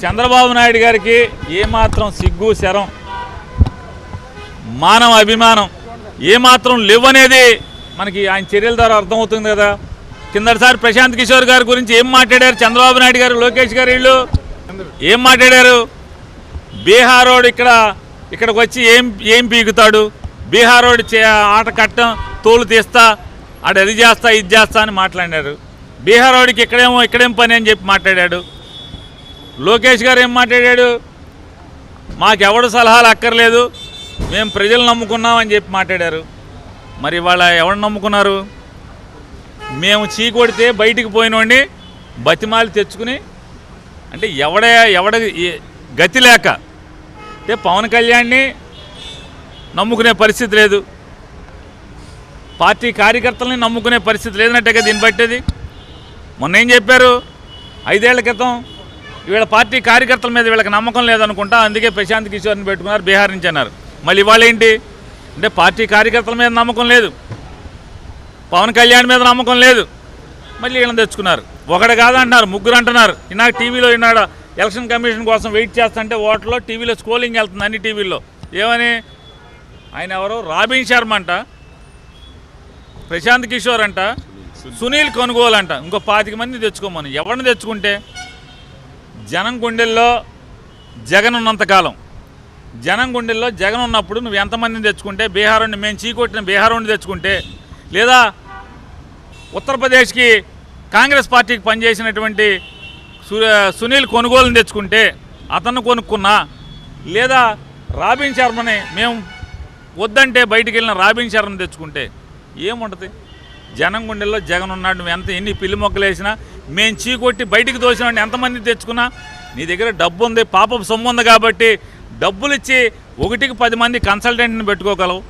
చంద్రబాబు నాయుడు గారికి ఏమాత్రం సిగ్గు శరం మానవ అభిమానం ఏమాత్రం లేవనేది మనకి ఆయన చర్యల ద్వారా అర్థమవుతుంది కదా. కిందటిసారి ప్రశాంత్ కిషోర్ గారి గురించి ఏం మాట్లాడారు చంద్రబాబు నాయుడు గారు, లోకేష్ గారు, వీళ్ళు ఏం మాట్లాడారు? బీహారోడు ఇక్కడికి వచ్చి ఏం పీకుతాడు, బీహారోడు ఆట కట్టం తోలు తీస్తా, ఆడు అది చేస్తా ఇది చేస్తా అని మాట్లాడారు. బీహారోడికి ఇక్కడేం పని అని చెప్పి మాట్లాడాడు. లోకేష్ గారు ఏం మాట్లాడాడు? మాకెవడు సలహాలు అక్కర్లేదు, మేము ప్రజలు నమ్ముకున్నామని చెప్పి మాట్లాడారు. మరి ఇవాళ ఎవడు నమ్ముకున్నారు? మేము చీకొడితే బయటికి పోయినోండి బతిమాలి తెచ్చుకుని, అంటే ఎవడ గతి లేక అంటే పవన్ కళ్యాణ్ని నమ్ముకునే పరిస్థితి లేదు, పార్టీ కార్యకర్తలని నమ్ముకునే పరిస్థితి లేదన్నట్టుగా దీన్ని బట్టేది. మొన్న ఏం చెప్పారు? 5 ఏళ్ల క్రితం వీళ్ళ పార్టీ కార్యకర్తల మీద వీళ్ళకి నమ్మకం లేదనుకుంటా, అందుకే ప్రశాంత్ కిషోర్ని పెట్టుకున్నారు బీహార్ నుంచి అన్నారు. మళ్ళీ ఇవాళ ఏంటి అంటే పార్టీ కార్యకర్తల మీద నమ్మకం లేదు, పవన్ కళ్యాణ్ మీద నమ్మకం లేదు, మళ్ళీ వీళ్ళని తెచ్చుకున్నారు. ఒకటి కాదంటున్నారు, ముగ్గురు అంటున్నారు. ఇన్నాక టీవీలో ఈనాడు ఎలక్షన్ కమిషన్ కోసం వెయిట్ చేస్తుంటే ఓట్లో టీవీలో స్క్రోలింగ్ వెళ్తుంది అన్ని టీవీల్లో. ఏమని? ఆయన ఎవరు? రాబిన్ శర్మ అంట, ప్రశాంత్ కిషోర్ అంట, సునీల్ కొనుగోలు అంట, ఇంకో 25 మంది తెచ్చుకోమని. ఎవరిని తెచ్చుకుంటే జనం గుండెల్లో జగన్ ఉన్నంతకాలం, జనం గుండెల్లో జగన్ ఉన్నప్పుడు నువ్వు ఎంతమందిని తెచ్చుకుంటే, బీహార్ని మేము చీకొట్టిన బీహార్ని తెచ్చుకుంటే, లేదా ఉత్తరప్రదేశ్కి కాంగ్రెస్ పార్టీకి పనిచేసినటువంటి సునీల్ కొనుగోలుని తెచ్చుకుంటే అతను కొనుక్కున్నా, లేదా రాబిన్ శర్మని మేము వద్దంటే బయటికి వెళ్ళిన రాబిన్ శర్మని తెచ్చుకుంటే ఏముంటుంది? జనం గుండెల్లో జగన్ ఉన్నాడు. నువ్వు ఎన్ని పిల్లి మొక్కలు వేసినా, మేము చీకొట్టి బయటికి తోసినా ఎంతమంది తెచ్చుకున్నా, నీ దగ్గర డబ్బు ఉంది, పాపపు సొమ్ము ఉంది కాబట్టి డబ్బులు ఇచ్చి 1కి 10 మంది కన్సల్టెంట్ని పెట్టుకోగలవు.